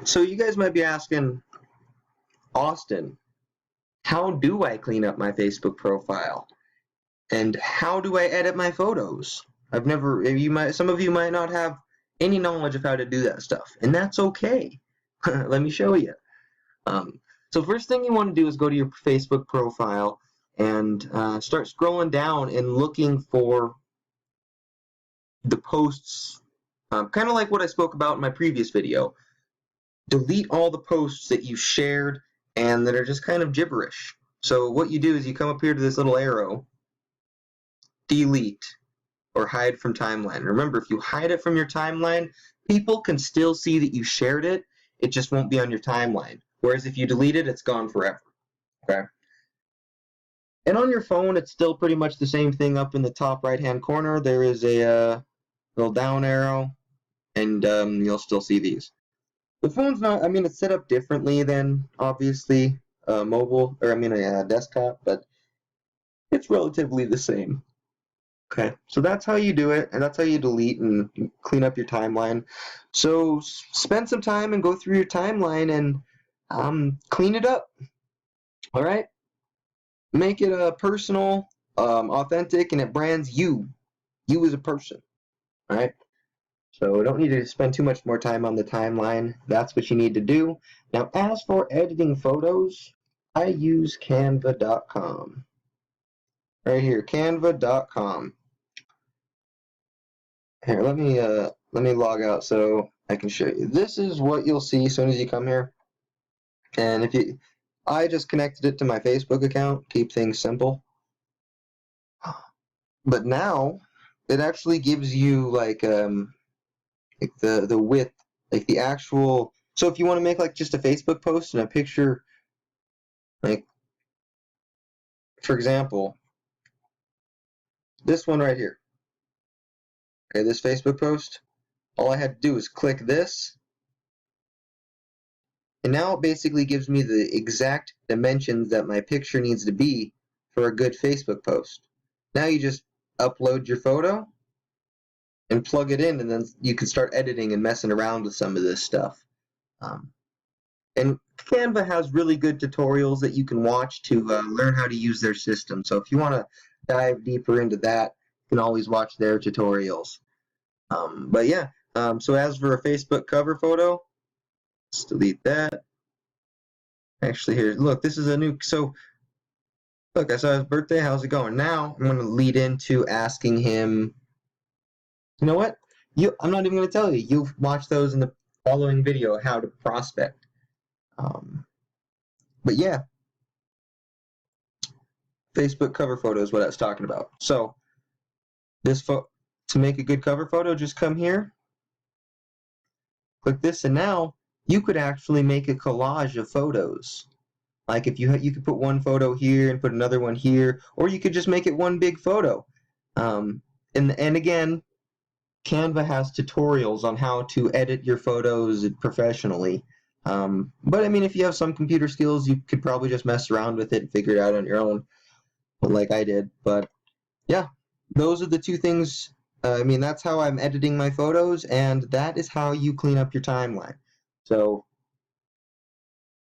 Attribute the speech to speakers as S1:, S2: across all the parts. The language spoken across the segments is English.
S1: So you guys might be asking, Austin, how do I clean up my Facebook profile? And how do I edit my photos? Some of you might not have any knowledge of how to do that stuff, and that's okay. Let me show you. So first thing you want to do is go to your Facebook profile and start scrolling down and looking for the posts, kind of like what I spoke about in my previous video. Delete all the posts that you shared and that are just kind of gibberish. So what you do is you come up here to this little arrow, delete or hide from timeline. Remember, if you hide it from your timeline, people can still see that you shared it. It just won't be on your timeline. Whereas if you delete it, it's gone forever. Okay. And on your phone, it's still pretty much the same thing. Up in the top right-hand corner, there is a little down arrow, and you'll still see these. The phone's not, it's set up differently than, obviously, mobile, or a desktop, but it's relatively the same. Okay, so that's how you do it, and that's how you delete and clean up your timeline. So spend some time and go through your timeline and clean it up. All right? Make it personal, authentic, and it brands you as a person. All right? So we don't need to spend too much more time on the timeline. That's what you need to do. Now, as for editing photos, I use canva.com. Right here, canva.com. Here, let me log out so I can show you. This is what you'll see as soon as you come here. And I just connected it to my Facebook account, keep things simple. But now it actually gives you like the width, like the actual. So if you want to make like just a Facebook post and a picture, like for example, this one right here. Okay, this Facebook post, all I had to do was click this, and now it basically gives me the exact dimensions that my picture needs to be for a good Facebook post. Now you just upload your photo and plug it in, and then you can start editing and messing around with some of this stuff. And Canva has really good tutorials that you can watch to learn how to use their system. So if you want to dive deeper into that, you can always watch their tutorials. But yeah, so as for a Facebook cover photo, let's delete that. Actually, here, look, this is a new, so look, I saw his birthday, how's it going? Now I'm going to lead into asking him, you know what? I'm not even going to tell you. You'll watch those in the following video, how to prospect. But yeah, Facebook cover photo is what I was talking about. So to make a good cover photo, just come here, click this, and now you could actually make a collage of photos. Like if you could put one photo here and put another one here, or you could just make it one big photo. And again, Canva has tutorials on how to edit your photos professionally. But if you have some computer skills, you could probably just mess around with it and figure it out on your own, like I did. But yeah, those are the two things. That's how I'm editing my photos, and that is how you clean up your timeline. So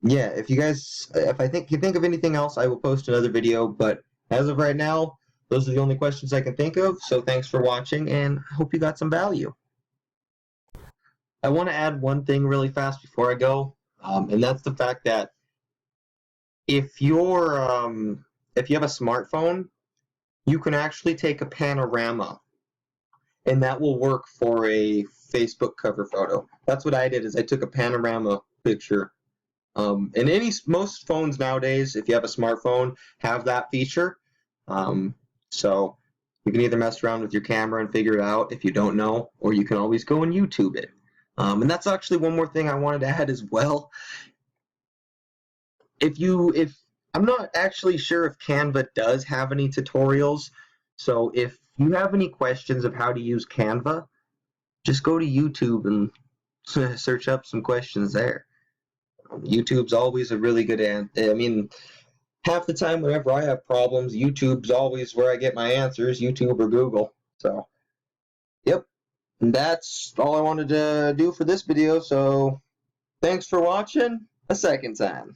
S1: yeah, if you think of anything else, I will post another video. But as of right now, those are the only questions I can think of. So thanks for watching, and I hope you got some value. I want to add one thing really fast before I go, and that's the fact that if you have a smartphone, you can actually take a panorama, and that will work for a Facebook cover photo. That's what I did, is I took a panorama picture. And most phones nowadays, if you have a smartphone, have that feature. So you can either mess around with your camera and figure it out if you don't know, or you can always go and YouTube it. And that's actually one more thing I wanted to add as well. I'm not actually sure if Canva does have any tutorials, so if you have any questions of how to use Canva, just go to YouTube and search up some questions there. YouTube's always a really good answer. Half the time whenever I have problems, YouTube's always where I get my answers, YouTube or Google. So, yep, and that's all I wanted to do for this video, so Thanks for watching a second time.